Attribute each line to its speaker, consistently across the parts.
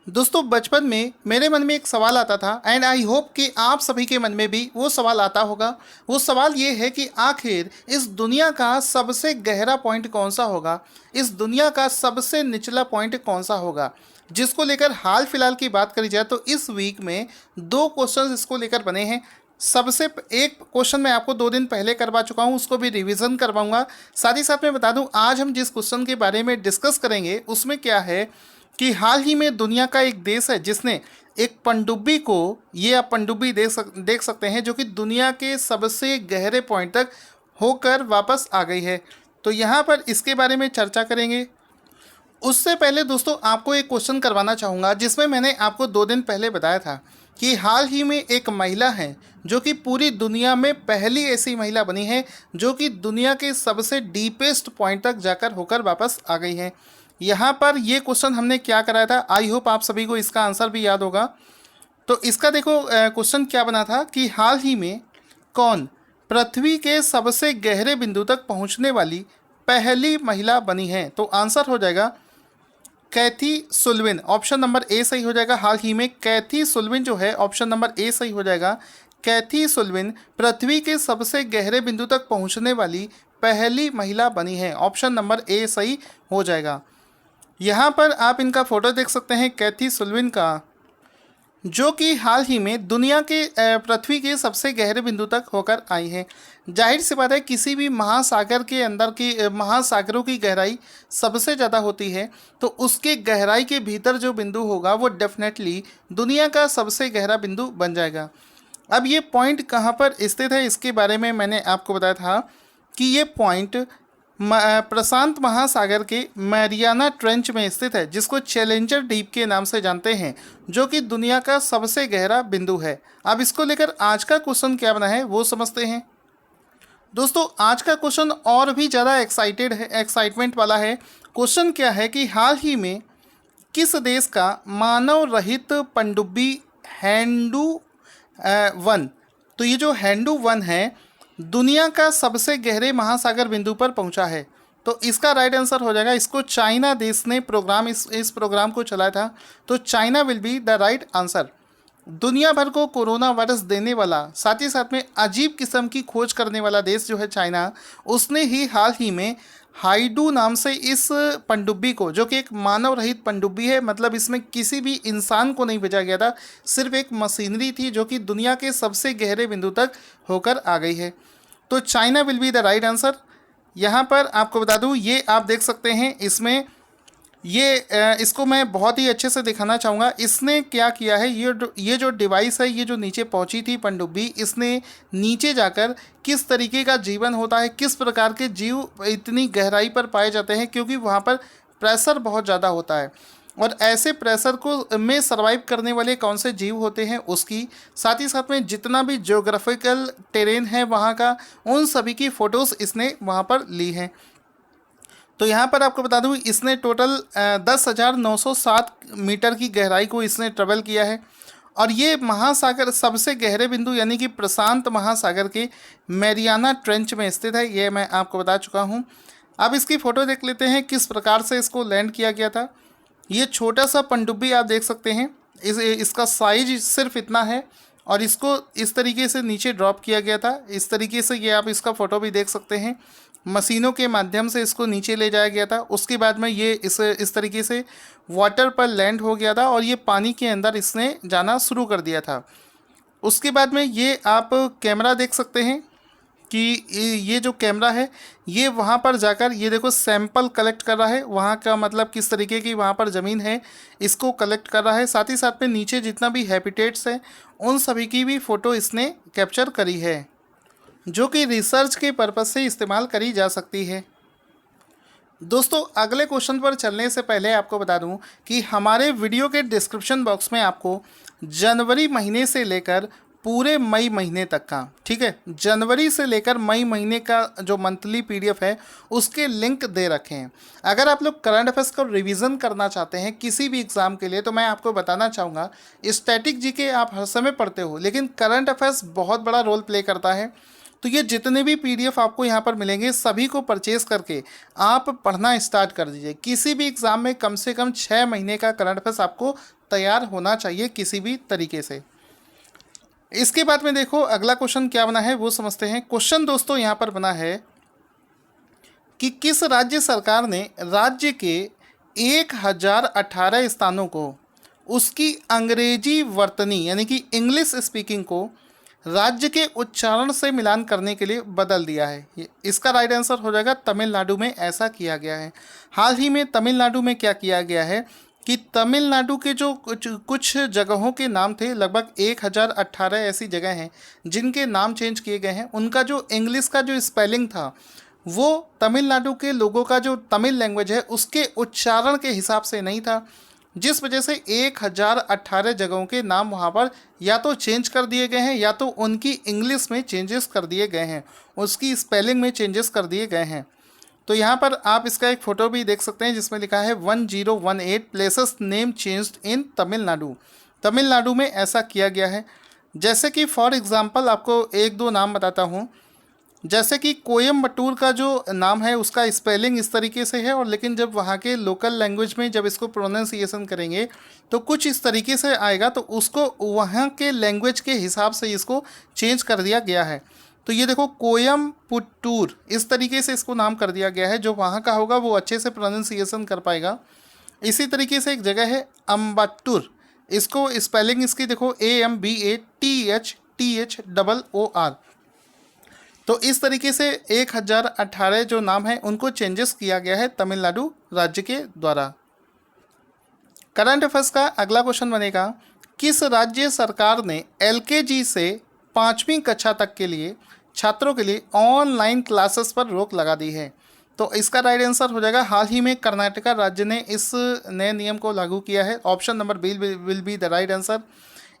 Speaker 1: दोस्तों बचपन में मेरे मन में एक सवाल आता था एंड आई होप कि आप सभी के मन में भी वो सवाल आता होगा। वो सवाल ये है कि आखिर इस दुनिया का सबसे गहरा पॉइंट कौन सा होगा, इस दुनिया का सबसे निचला पॉइंट कौन सा होगा। जिसको लेकर हाल फिलहाल की बात करी जाए तो इस वीक में दो क्वेश्चंस इसको लेकर बने हैं। एक क्वेश्चन मैं आपको 2 दिन पहले करवा चुका हूँ, उसको भी रिवीजन करवाऊंगा। साथ ही साथ मैं बता दूं आज हम जिस क्वेश्चन के बारे में डिस्कस करेंगे उसमें क्या है कि हाल ही में दुनिया का एक देश है जिसने एक पनडुब्बी को, ये आप पनडुब्बी देख सकते हैं, जो कि दुनिया के सबसे गहरे पॉइंट तक होकर वापस आ गई है। तो यहाँ पर इसके बारे में चर्चा करेंगे। उससे पहले दोस्तों आपको एक क्वेश्चन करवाना चाहूँगा जिसमें मैंने आपको 2 दिन पहले बताया था कि हाल ही में एक महिला है जो कि पूरी दुनिया में पहली ऐसी महिला बनी है जो कि दुनिया के सबसे डीपेस्ट पॉइंट तक जाकर होकर वापस आ गई है। यहाँ पर ये क्वेश्चन हमने क्या कराया था, आई होप आप सभी को इसका आंसर भी याद होगा। तो इसका देखो क्वेश्चन क्या बना था कि हाल ही में कौन पृथ्वी के सबसे गहरे बिंदु तक पहुँचने वाली पहली महिला बनी है। तो आंसर हो जाएगा कैथी सुल्विन। ऑप्शन नंबर ए सही हो जाएगा। हाल ही में कैथी सुल्विन जो है, ऑप्शन नंबर ए सही हो जाएगा। कैथी सुल्विन पृथ्वी के सबसे गहरे बिंदु तक पहुंचने वाली पहली महिला बनी है। ऑप्शन नंबर ए सही हो जाएगा। यहाँ पर आप इनका फोटो देख सकते हैं कैथी सुल्विन का, जो कि हाल ही में दुनिया के पृथ्वी के सबसे गहरे बिंदु तक होकर आई है। जाहिर सी बात है किसी भी महासागर के अंदर की महासागरों की गहराई सबसे ज़्यादा होती है, तो उसके गहराई के भीतर जो बिंदु होगा वो डेफिनेटली दुनिया का सबसे गहरा बिंदु बन जाएगा। अब ये पॉइंट कहाँ पर स्थित है इसके बारे में मैंने आपको बताया था कि ये पॉइंट प्रशांत महासागर के मैरियाना ट्रेंच में स्थित है, जिसको चैलेंजर डीप के नाम से जानते हैं, जो कि दुनिया का सबसे गहरा बिंदु है। अब इसको लेकर आज का क्वेश्चन क्या बना है वो समझते हैं। दोस्तों आज का क्वेश्चन और भी ज़्यादा एक्साइटमेंट वाला है। क्वेश्चन क्या है कि हाल ही में किस देश का मानव रहित पनडुब्बी हैंडू वन, तो ये जो हैंडू वन है दुनिया का सबसे गहरे महासागर बिंदु पर पहुंचा है। तो इसका राइट आंसर हो जाएगा, इसको चाइना देश ने प्रोग्राम इस प्रोग्राम को चलाया था, तो China will be the right answer. दुनिया भर को कोरोना वायरस देने वाला, साथ ही साथ में अजीब किस्म की खोज करने वाला देश जो है चाइना, उसने ही हाल ही में हाइडू नाम से इस पनडुब्बी को, जो कि एक मानव रहित पनडुब्बी है, मतलब इसमें किसी भी इंसान को नहीं भेजा गया था, सिर्फ एक मशीनरी थी जो कि दुनिया के सबसे गहरे बिंदु तक होकर आ गई है। तो China will be the right answer. यहाँ पर आपको बता दूँ, ये आप देख सकते हैं, इसमें इसको मैं बहुत ही अच्छे से दिखाना चाहूँगा। इसने क्या किया है, ये जो डिवाइस है, ये जो नीचे पहुँची थी पनडुब्बी, इसने नीचे जाकर किस तरीके का जीवन होता है, किस प्रकार के जीव इतनी गहराई पर पाए जाते हैं, क्योंकि वहाँ पर प्रेशर बहुत ज़्यादा होता है और ऐसे प्रेशर को में सर्वाइव करने वाले कौन से जीव होते हैं उसकी, साथ ही साथ में जितना भी ज्योग्राफिकल टेरेन है वहाँ का, उन सभी की फ़ोटोज़ इसने वहाँ पर ली हैं। तो यहाँ पर आपको बता दूँ इसने टोटल 10,907 मीटर की गहराई को इसने ट्रेवल किया है और ये महासागर सबसे गहरे बिंदु यानी कि प्रशांत महासागर के मैरियाना ट्रेंच में स्थित है, ये मैं आपको बता चुका हूँ। अब इसकी फ़ोटो देख लेते हैं किस प्रकार से इसको लैंड किया गया था। ये छोटा सा पनडुब्बी आप देख सकते हैं, इसका साइज सिर्फ इतना है और इसको इस तरीके से नीचे ड्रॉप किया गया था। इस तरीके से ये आप इसका फ़ोटो भी देख सकते हैं, मशीनों के माध्यम से इसको नीचे ले जाया गया था। उसके बाद में ये इस तरीके से वाटर पर लैंड हो गया था और ये पानी के अंदर इसने जाना शुरू कर दिया था। उसके बाद में ये आप कैमरा देख सकते हैं कि ये जो कैमरा है ये वहाँ पर जाकर ये देखो सैंपल कलेक्ट कर रहा है, वहाँ का मतलब किस तरीके की वहाँ पर ज़मीन है इसको कलेक्ट कर रहा है। साथ ही साथ में नीचे जितना भी हैबिटेट्स है उन सभी की भी फ़ोटो इसने कैप्चर करी है, जो कि रिसर्च के पर्पज़ से इस्तेमाल करी जा सकती है। दोस्तों अगले क्वेश्चन पर चलने से पहले आपको बता दूं कि हमारे वीडियो के डिस्क्रिप्शन बॉक्स में आपको जनवरी महीने से लेकर पूरे मई महीने तक का, ठीक है, जनवरी से लेकर मई महीने का जो मंथली पीडीएफ है उसके लिंक दे रखे हैं। अगर आप लोग करंट अफेयर्स को रिवीजन करना चाहते हैं किसी भी एग्ज़ाम के लिए, तो मैं आपको बताना चाहूँगा, स्टैटिक जीके आप हर समय पढ़ते हो लेकिन करंट अफेयर्स बहुत बड़ा रोल प्ले करता है। तो ये जितने भी PDF आपको यहाँ पर मिलेंगे सभी को परचेज करके आप पढ़ना स्टार्ट कर दीजिए। किसी भी एग्ज़ाम में कम से कम 6 महीने का करंट अफेयर्स आपको तैयार होना चाहिए किसी भी तरीके से। इसके बाद में देखो अगला क्वेश्चन क्या बना है वो समझते हैं। क्वेश्चन दोस्तों यहाँ पर बना है कि किस राज्य सरकार ने राज्य के 1018 स्थानों को उसकी अंग्रेजी वर्तनी यानी कि इंग्लिश स्पीकिंग को राज्य के उच्चारण से मिलान करने के लिए बदल दिया है। इसका राइट आंसर हो जाएगा तमिलनाडु में ऐसा किया गया है। हाल ही में तमिलनाडु में क्या किया गया है कि तमिलनाडु के जो कुछ जगहों के नाम थे, लगभग 1018 ऐसी जगह हैं जिनके नाम चेंज किए गए हैं। उनका जो इंग्लिश का जो स्पेलिंग था वो तमिलनाडु के लोगों का जो तमिल लैंग्वेज है उसके उच्चारण के हिसाब से नहीं था, जिस वजह से 1018 जगहों के नाम वहाँ पर या तो चेंज कर दिए गए हैं या तो उनकी इंग्लिश में चेंजेस कर दिए गए हैं, उसकी स्पेलिंग में चेंजेस कर दिए गए हैं। तो यहाँ पर आप इसका एक फ़ोटो भी देख सकते हैं जिसमें लिखा है 1018 places name changed in Tamil Nadu. Tamil Nadu में ऐसा किया गया है। जैसे कि फॉर एग्ज़ाम्पल आपको एक दो नाम बताता हूँ। जैसे कि कोयम्बटूर का जो नाम है उसका स्पेलिंग इस तरीके से है, और लेकिन जब वहाँ के लोकल लैंग्वेज में जब इसको प्रोनाउंसिएशन करेंगे तो कुछ इस तरीके से आएगा, तो उसको वहाँ के लैंग्वेज के हिसाब से इसको चेंज कर दिया गया है। तो ये देखो कोयम्बटूर इस तरीके से इसको नाम कर दिया गया है। जो वहाँ का होगा वो अच्छे से प्रोनाउंसिएशन कर पाएगा। इसी तरीके से एक जगह है अम्बत्तूर, इसको स्पेलिंग इसकी देखो AMBATHTHOOR। तो इस तरीके से 1018 जो नाम है उनको चेंजेस किया गया है तमिलनाडु राज्य के द्वारा। करंट अफेयर्स का अगला क्वेश्चन बनेगा, किस राज्य सरकार ने LKG से 5वीं कक्षा तक के लिए छात्रों के लिए ऑनलाइन क्लासेस पर रोक लगा दी है? तो इसका राइट आंसर हो जाएगा हाल ही में कर्नाटका राज्य ने इस नए नियम को लागू किया है। Option number B will be the right answer.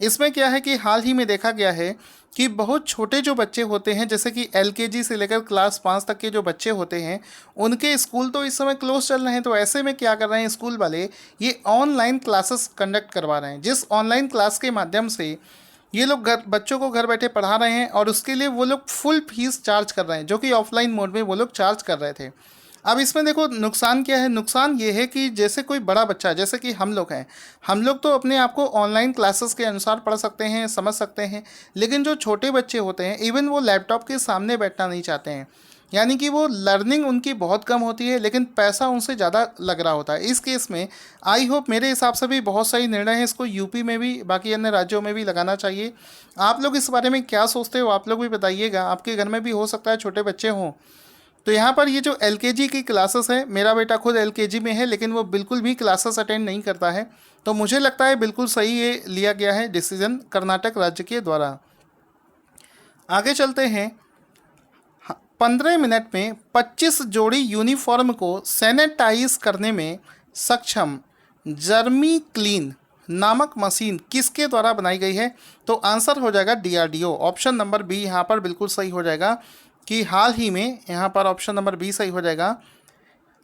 Speaker 1: इसमें क्या है कि हाल ही में देखा गया है कि बहुत छोटे जो बच्चे होते हैं, जैसे कि LKG से लेकर क्लास 5 तक के जो बच्चे होते हैं, उनके स्कूल तो इस समय क्लोज चल रहे हैं। तो ऐसे में क्या कर रहे हैं स्कूल वाले, ये ऑनलाइन क्लासेस कंडक्ट करवा रहे हैं, जिस ऑनलाइन क्लास के माध्यम से ये लोग बच्चों को घर बैठे पढ़ा रहे हैं, और उसके लिए वो लोग फुल फीस चार्ज कर रहे हैं, जो कि ऑफलाइन मोड में वो लोग चार्ज कर रहे थे। अब इसमें देखो नुकसान क्या है। नुकसान ये है कि जैसे कोई बड़ा बच्चा, जैसे कि हम लोग हैं, हम लोग तो अपने आप को ऑनलाइन क्लासेस के अनुसार पढ़ सकते हैं, समझ सकते हैं, लेकिन जो छोटे बच्चे होते हैं इवन वो लैपटॉप के सामने बैठना नहीं चाहते हैं, यानी कि वो लर्निंग उनकी बहुत कम होती है लेकिन पैसा उनसे ज़्यादा लग रहा होता है। इस केस में आई होप मेरे हिसाब से भी बहुत सही निर्णय है, इसको यूपी में भी बाकी अन्य राज्यों में भी लगाना चाहिए। आप लोग इस बारे में क्या सोचते हो, आप लोग भी बताइएगा। आपके घर में भी हो सकता है छोटे बच्चे हों। तो यहाँ पर ये जो LKG की क्लासेस है, मेरा बेटा खुद LKG में है लेकिन वो बिल्कुल भी क्लासेस अटेंड नहीं करता है, तो मुझे लगता है बिल्कुल सही ये लिया गया है डिसीजन कर्नाटक राज्य के द्वारा। आगे चलते हैं। 15 मिनट में 25 जोड़ी यूनिफॉर्म को सैनिटाइज करने में सक्षम जर्मी क्लीन नामक मशीन किसके द्वारा बनाई गई है? तो आंसर हो जाएगा DRDO। ऑप्शन नंबर बी यहाँ पर बिल्कुल सही हो जाएगा कि हाल ही में, यहाँ पर ऑप्शन नंबर बी सही हो जाएगा।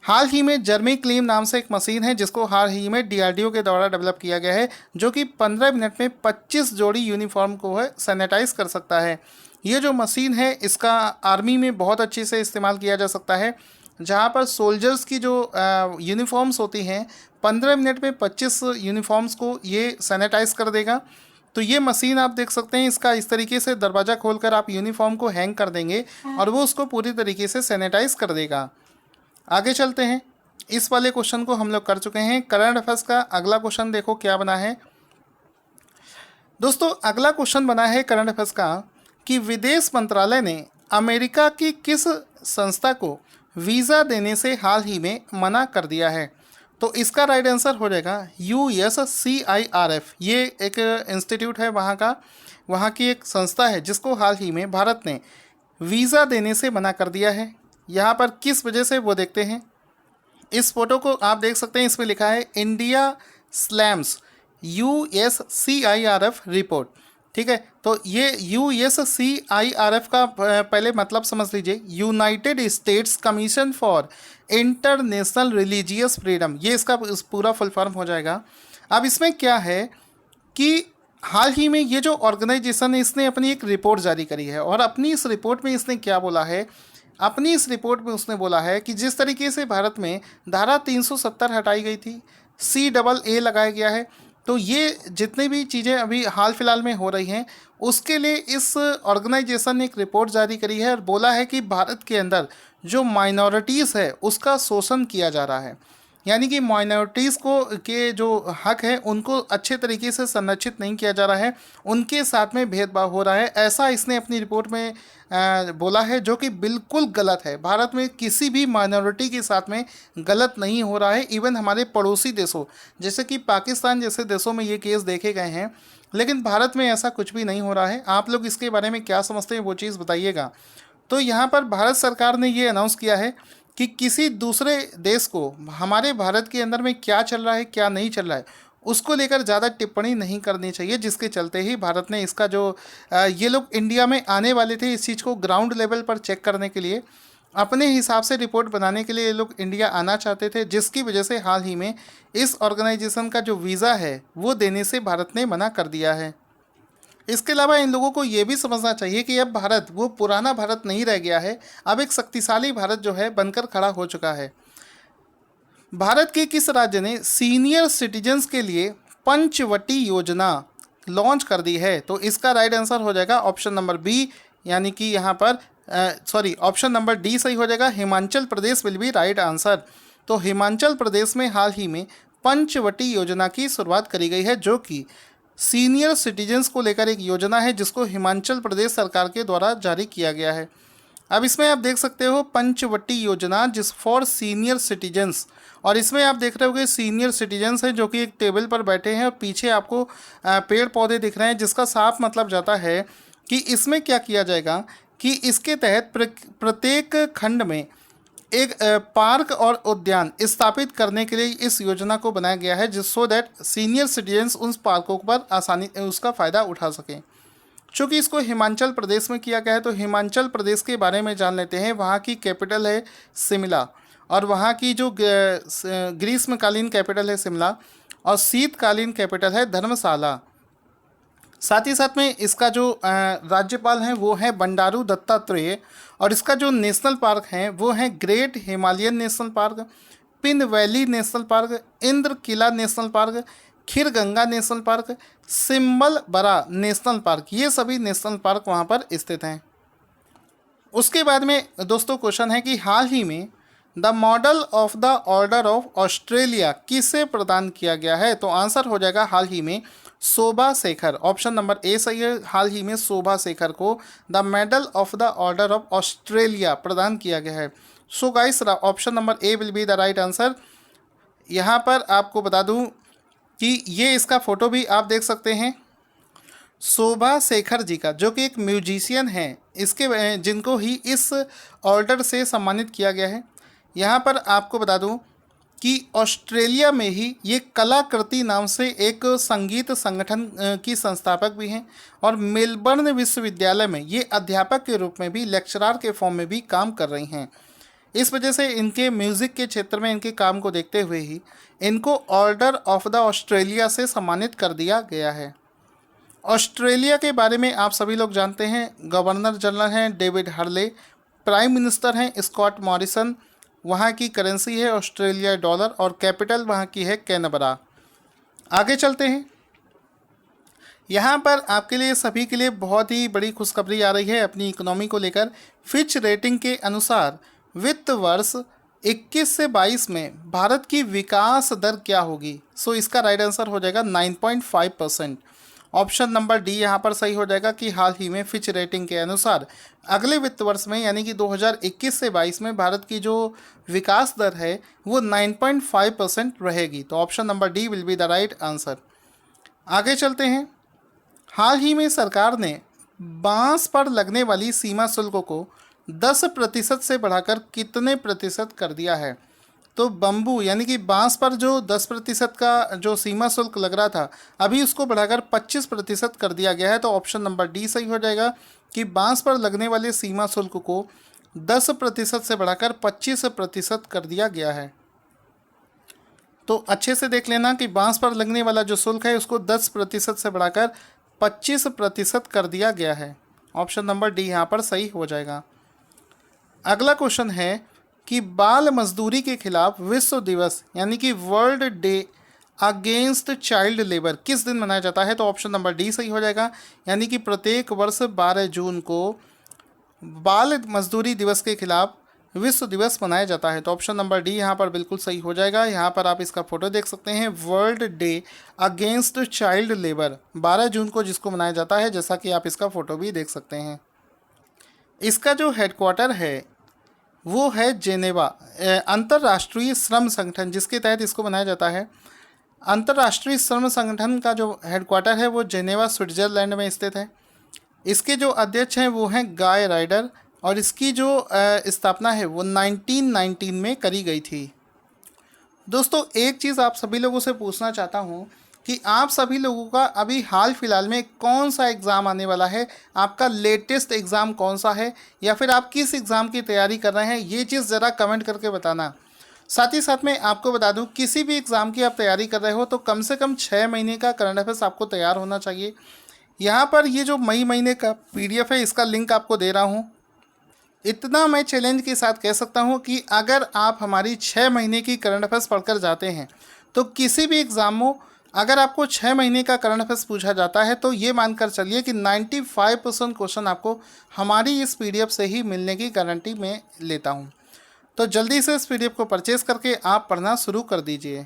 Speaker 1: हाल ही में जर्मी क्लीन नाम से एक मशीन है जिसको हाल ही में DRDO के द्वारा डेवलप किया गया है, जो कि 15 मिनट में 25 जोड़ी यूनिफॉर्म को है सैनिटाइज कर सकता है। ये जो मशीन है इसका आर्मी में बहुत अच्छे से इस्तेमाल किया जा सकता है, जहाँ पर सोल्जर्स की जो यूनिफॉर्म्स होती हैं 15 मिनट में 25 यूनिफॉर्म्स को ये सैनिटाइज कर देगा। तो ये मशीन आप देख सकते हैं, इसका इस तरीके से दरवाज़ा खोलकर आप यूनिफॉर्म को हैंग कर देंगे और वो उसको पूरी तरीके से सैनिटाइज कर देगा। आगे चलते हैं। इस वाले क्वेश्चन को हम लोग कर चुके हैं। करंट अफेयर्स का अगला क्वेश्चन देखो क्या बना है दोस्तों। अगला क्वेश्चन बना है करंट अफेयर्स का कि विदेश मंत्रालय ने अमेरिका की किस संस्था को वीज़ा देने से हाल ही में मना कर दिया है? तो इसका राइट आंसर हो जाएगा USCIRF। ये एक इंस्टीट्यूट है वहाँ की एक संस्था है जिसको हाल ही में भारत ने वीज़ा देने से मना कर दिया है। यहाँ पर किस वजह से वो देखते हैं। इस फोटो को आप देख सकते हैं, इसमें लिखा है इंडिया स्लैम्स USCIRF रिपोर्ट। ठीक है, तो ये USCIRF का पहले मतलब समझ लीजिए, United states commission for international religious freedom, ये इसका पूरा फुल फॉर्म हो जाएगा। अब इसमें क्या है कि हाल ही में ये जो ऑर्गेनाइजेशन है इसने अपनी एक रिपोर्ट जारी करी है और अपनी इस रिपोर्ट में इसने क्या बोला है, अपनी इस रिपोर्ट में उसने बोला है कि जिस तरीके से भारत में धारा 370 हटाई गई थी, CAA लगाया गया है, तो ये जितनी भी चीज़ें अभी हाल फिलहाल में हो रही हैं उसके लिए इस ऑर्गेनाइजेशन ने एक रिपोर्ट जारी करी है और बोला है कि भारत के अंदर जो माइनॉरिटीज़ है उसका शोषण किया जा रहा है। यानी कि माइनॉरिटीज़ को के जो हक है उनको अच्छे तरीके से संरक्षित नहीं किया जा रहा है, उनके साथ में भेदभाव हो रहा है, ऐसा इसने अपनी रिपोर्ट में बोला है, जो कि बिल्कुल गलत है। भारत में किसी भी माइनॉरिटी के साथ में गलत नहीं हो रहा है। इवन हमारे पड़ोसी देशों जैसे कि पाकिस्तान जैसे देशों में ये केस देखे गए हैं, लेकिन भारत में ऐसा कुछ भी नहीं हो रहा है। आप लोग इसके बारे में क्या समझते हैं वो चीज़ बताइएगा। तो यहाँ पर भारत सरकार ने ये अनाउंस किया है कि किसी दूसरे देश को हमारे भारत के अंदर में क्या चल रहा है क्या नहीं चल रहा है उसको लेकर ज़्यादा टिप्पणी नहीं करनी चाहिए, जिसके चलते ही भारत ने इसका जो ये लोग इंडिया में आने वाले थे इस चीज़ को ग्राउंड लेवल पर चेक करने के लिए, अपने हिसाब से रिपोर्ट बनाने के लिए ये लोग इंडिया आना चाहते थे, जिसकी वजह से हाल ही में इस ऑर्गेनाइजेशन का जो वीज़ा है वो देने से भारत ने मना कर दिया है। इसके अलावा इन लोगों को ये भी समझना चाहिए कि अब भारत वो पुराना भारत नहीं रह गया है, अब एक शक्तिशाली भारत जो है बनकर खड़ा हो चुका है। भारत के किस राज्य ने सीनियर सिटीजन्स के लिए पंचवटी योजना लॉन्च कर दी है? तो इसका राइट आंसर हो जाएगा ऑप्शन नंबर बी, यानी कि यहाँ पर सॉरी ऑप्शन नंबर डी सही हो जाएगा, Himachal Pradesh will be right answer. तो हिमाचल प्रदेश में हाल ही में पंचवटी योजना की शुरुआत करी गई है, जो कि सीनियर सिटीजन्स को लेकर एक योजना है जिसको हिमाचल प्रदेश सरकार के द्वारा जारी किया गया है। अब इसमें आप देख सकते हो पंचवटी योजना जिस फॉर सीनियर सिटीजन्स, और इसमें आप देख रहे होगे सीनियर सिटीजन्स हैं जो कि एक टेबल पर बैठे हैं और पीछे आपको पेड़ पौधे दिख रहे हैं, जिसका साफ मतलब जाता है कि इसमें क्या किया जाएगा कि इसके तहत प्रत्येक खंड में एक पार्क और उद्यान स्थापित करने के लिए इस योजना को बनाया गया है, जिस सो दैट सीनियर सिटीजन्स उन पार्कों पर आसानी उसका फ़ायदा उठा सकें। चूँकि इसको हिमाचल प्रदेश में किया गया है तो हिमाचल प्रदेश के बारे में जान लेते हैं। वहाँ की कैपिटल है शिमला, और वहाँ की जो ग्रीष्मकालीन कैपिटल है शिमला और शीतकालीन कैपिटल है धर्मशाला। साथ ही साथ में इसका जो राज्यपाल हैं वो है बंडारू दत्तात्रेय, और इसका जो नेशनल पार्क है वो है great Himalayan national park, Pin valley national park, Indra Kila national park, Kheerganga national park, Simbal Bara national park. ये सभी नेशनल पार्क वहाँ पर स्थित हैं। उसके बाद में दोस्तों क्वेश्चन है कि हाल ही में the model of the order of Australia किसे प्रदान किया गया है? तो आंसर हो जाएगा हाल ही में शोभा शेखर। ऑप्शन नंबर ए सही है, हाल ही में शोभा शेखर को the medal of the order of Australia प्रदान किया गया है। So guys option number A will be the right answer. यहाँ पर आपको बता दूँ कि ये इसका फ़ोटो भी आप देख सकते हैं शोभा शेखर जी का, जो कि एक म्यूजिशियन हैं, इसके जिनको ही इस ऑर्डर से सम्मानित किया गया है। यहाँ पर आपको बता दूँ कि ऑस्ट्रेलिया में ही ये कलाकृति नाम से एक संगीत संगठन की संस्थापक भी हैं, और मेलबर्न विश्वविद्यालय में ये अध्यापक के रूप में भी लेक्चरर के फॉर्म में भी काम कर रही हैं। इस वजह से इनके म्यूज़िक के क्षेत्र में इनके काम को देखते हुए ही इनको ऑर्डर ऑफ द ऑस्ट्रेलिया से सम्मानित कर दिया गया है। ऑस्ट्रेलिया के बारे में आप सभी लोग जानते हैं, गवर्नर जनरल हैं डेविड हर्ले, प्राइम मिनिस्टर हैं स्कॉट मॉरिसन, वहाँ की करेंसी है ऑस्ट्रेलिया डॉलर, और कैपिटल वहाँ की है कैनबरा। आगे चलते हैं। यहाँ पर आपके लिए सभी के लिए बहुत ही बड़ी खुशखबरी आ रही है अपनी इकोनॉमी को लेकर। फिच रेटिंग के अनुसार वित्त वर्ष 21 से 22 में भारत की विकास दर क्या होगी? सो इसका राइट आंसर हो जाएगा 9.5%। ऑप्शन नंबर डी यहाँ पर सही हो जाएगा कि हाल ही में फिच रेटिंग के अनुसार अगले वित्त वर्ष में यानी कि 2021 से 22 में भारत की जो विकास दर है वो 9.5% रहेगी। तो option number D will be the right answer. आगे चलते हैं। हाल ही में सरकार ने बांस पर लगने वाली सीमा शुल्क को 10% से बढ़ाकर कितने प्रतिशत कर दिया है? तो बम्बू यानी कि बांस पर जो 10% का जो सीमा शुल्क लग रहा था अभी उसको बढ़ाकर 25% कर दिया गया है। तो ऑप्शन नंबर डी सही हो जाएगा कि बांस पर लगने वाले सीमा शुल्क को 10% से बढ़ाकर 25% कर दिया गया है। तो अच्छे से देख लेना कि बांस पर लगने वाला जो शुल्क है उसको 10% से बढ़ाकर 25% कर दिया गया है। ऑप्शन नंबर डी यहाँ पर सही हो जाएगा। अगला क्वेश्चन है कि बाल मजदूरी के खिलाफ विश्व दिवस यानी कि world day against child labour किस दिन मनाया जाता है? तो ऑप्शन नंबर डी सही हो जाएगा, यानी कि प्रत्येक वर्ष 12 जून को बाल मजदूरी दिवस के खिलाफ विश्व दिवस मनाया जाता है। तो ऑप्शन नंबर डी यहाँ पर बिल्कुल सही हो जाएगा। यहाँ पर आप इसका फोटो देख सकते हैं, world day against child labour 12 जून को जिसको मनाया जाता है, जैसा कि आप इसका फोटो भी देख सकते हैं। इसका जो हेडक्वार्टर है वो है जेनेवा, अंतर्राष्ट्रीय श्रम संगठन जिसके तहत इसको मनाया जाता है। अंतर्राष्ट्रीय श्रम संगठन का जो हेडक्वार्टर है वो जेनेवा स्विट्जरलैंड में स्थित है। इसके जो अध्यक्ष हैं वो हैं गाय राइडर और इसकी जो स्थापना है वो 1919 में करी गई थी। दोस्तों एक चीज़ आप सभी लोगों से पूछना चाहता हूँ कि आप सभी लोगों का अभी हाल फिलहाल में कौन सा एग्ज़ाम आने वाला है, आपका लेटेस्ट एग्ज़ाम कौन सा है, या फिर आप किस एग्ज़ाम की तैयारी कर रहे हैं, ये चीज़ ज़रा कमेंट करके बताना। साथ ही साथ में आपको बता दूं, किसी भी एग्ज़ाम की आप तैयारी कर रहे हो तो कम से कम 6 महीने का करंट अफेयर्स आपको तैयार होना चाहिए। यहाँ पर ये जो मई महीने का PDF है इसका लिंक आपको दे रहा हूँ। इतना मैं चैलेंज के साथ कह सकता हूँ कि अगर आप हमारी 6 महीने की करंट अफेयर्स पढ़कर जाते हैं तो किसी भी एग्ज़ाम में अगर आपको 6 महीने का करंट अफेयर्स पूछा जाता है तो ये मानकर चलिए कि 95% क्वेश्चन आपको हमारी इस PDF से ही मिलने की गारंटी मैं लेता हूँ। तो जल्दी से इस PDF को परचेज़ करके आप पढ़ना शुरू कर दीजिए।